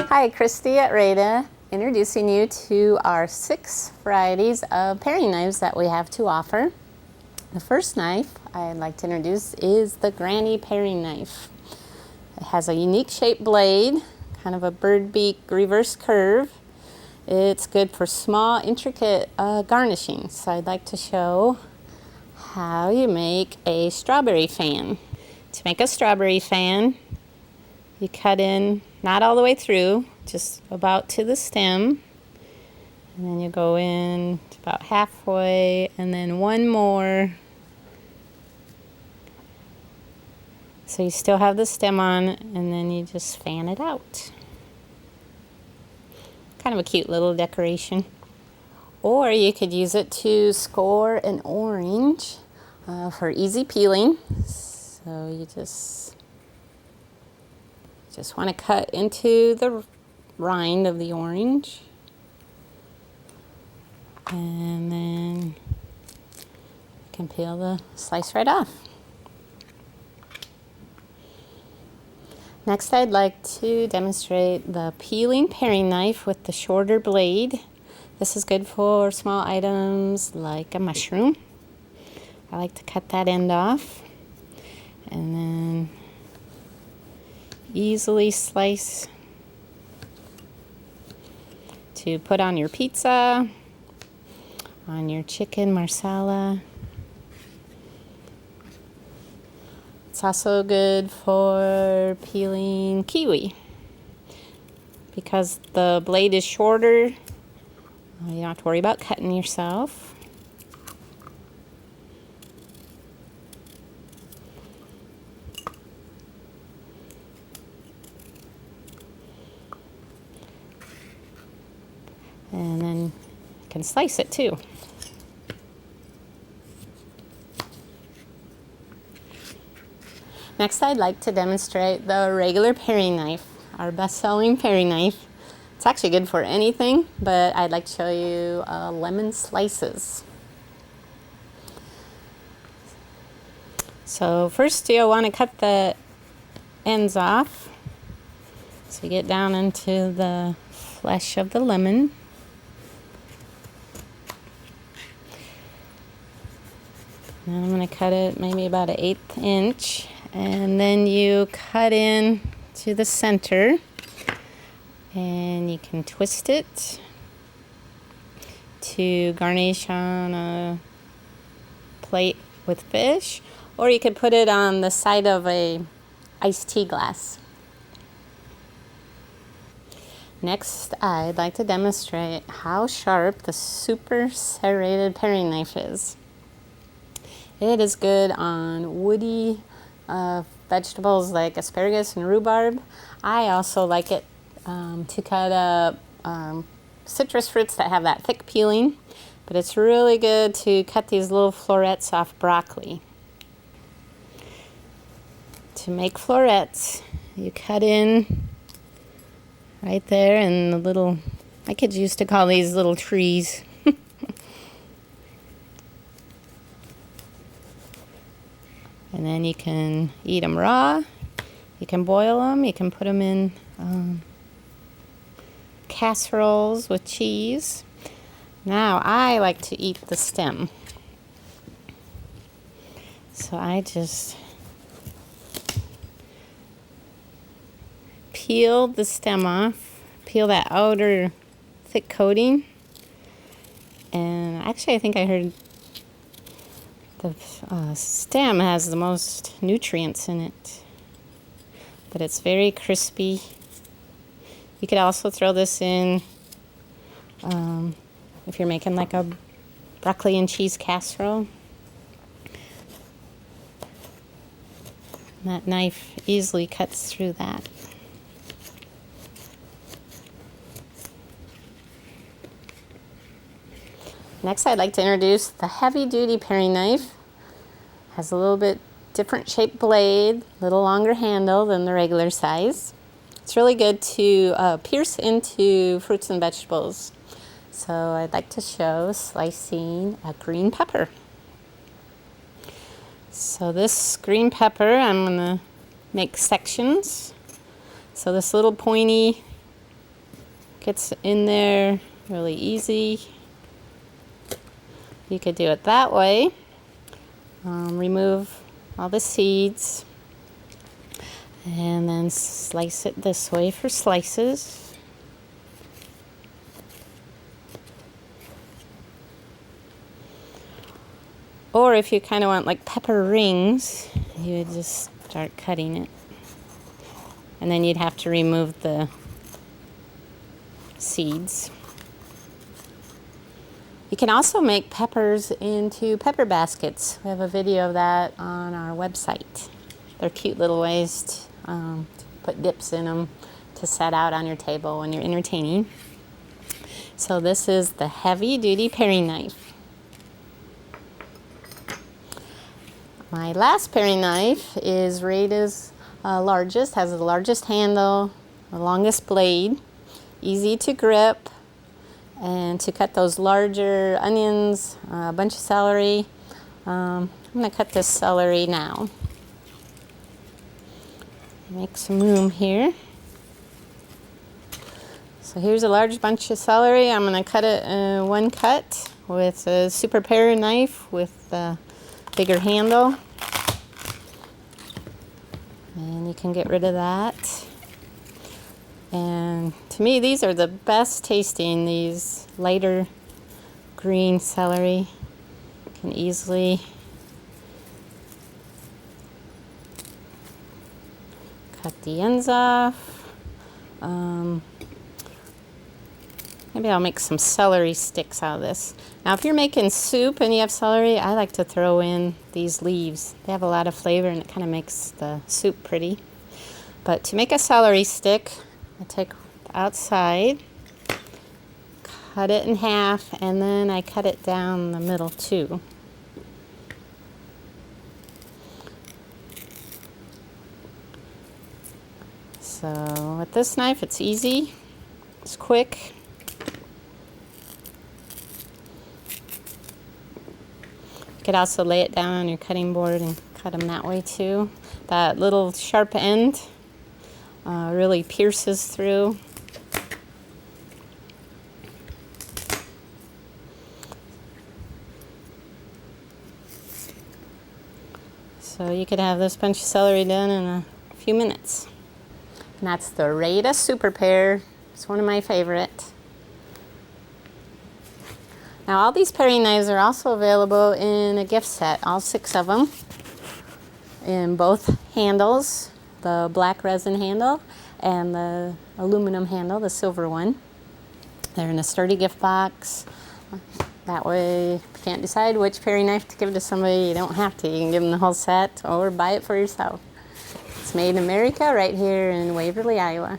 Hi, Kristi at Rada, introducing you to our 6 varieties of paring knives that we have to offer. The first knife I'd like to introduce is the granny paring knife. It has a unique shaped blade, kind of a bird beak reverse curve. It's good for small, intricate garnishing. So I'd like to show how you make a strawberry fan. To make a strawberry fan, you cut in not all the way through, just about to the stem. And then you go in about halfway, and then one more. So you still have the stem on, and then you just fan it out. Kind of a cute little decoration. Or you could use it to score an orange for easy peeling. So you just want to cut into the rind of the orange. And then you can peel the slice right off. Next, I'd like to demonstrate the peeling paring knife with the shorter blade. This is good for small items like a mushroom. I like to cut that end off and then easily slice to put on your pizza, on your chicken marsalla. It's also good for peeling kiwi. Because the blade is shorter, you don't have to worry about cutting yourself. And then you can slice it too. Next, I'd like to demonstrate the regular paring knife, our best-selling paring knife. It's actually good for anything, but I'd like to show you lemon slices. So first you'll want to cut the ends off. So you get down into the flesh of the lemon. Now I'm going to cut it maybe about 1/8 inch. And then you cut in to the center, and you can twist it to garnish on a plate with fish, or you could put it on the side of a iced tea glass. Next, I'd like to demonstrate how sharp the super serrated paring knife is. It is good on woody vegetables like asparagus and rhubarb. I also like it to cut up citrus fruits that have that thick peeling, but it's really good to cut these little florets off broccoli. To make florets, you cut in right there in the little, my kids used to call these little trees. And then you can eat them raw, you can boil them, you can put them in casseroles with cheese. Now I like to eat the stem. So I just peel the stem off, peel that outer thick coating. And actually I think I heard the stem has the most nutrients in it, but it's very crispy. You could also throw this in if you're making like a broccoli and cheese casserole. That knife easily cuts through that. Next, I'd like to introduce the heavy-duty paring knife. Has a little bit different shaped blade, a little longer handle than the regular size. It's really good to pierce into fruits and vegetables. So I'd like to show slicing a green pepper. So this green pepper, I'm going to make sections. So this little pointy gets in there really easy. You could do it that way. Remove all the seeds and then slice it this way for slices. Or if you kind of want like pepper rings, you would just start cutting it. And then you'd have to remove the seeds. You can also make peppers into pepper baskets. We have a video of that on our website. They're cute little ways to put dips in them to set out on your table when you're entertaining. So this is the heavy duty paring knife. My last paring knife is Rada's largest, has the largest handle, the longest blade, easy to grip, and to cut those larger onions, a bunch of celery. I'm going to cut this celery now. Make some room here. So here's a large bunch of celery. I'm going to cut it in one cut with a super paring knife with the bigger handle. And you can get rid of that. And to me, these are the best tasting, these lighter green celery. You can easily cut the ends off. Maybe I'll make some celery sticks out of this. Now, if you're making soup and you have celery, I like to throw in these leaves. They have a lot of flavor and it kind of makes the soup pretty. But to make a celery stick, I take the outside, cut it in half, and then I cut it down the middle too. So with this knife, it's easy, it's quick. You could also lay it down on your cutting board and cut them that way too. That little sharp end really pierces through. So you could have this bunch of celery done in a few minutes. And that's the Rada Super Pair. It's one of my favorites. Now all these paring knives are also available in a gift set, all 6 of them, in both handles, the black resin handle and the aluminum handle, the silver one. They're in a sturdy gift box. That way, if you can't decide which paring knife to give to somebody, you don't have to. You can give them the whole set or buy it for yourself. It's made in America right here in Waverly, Iowa.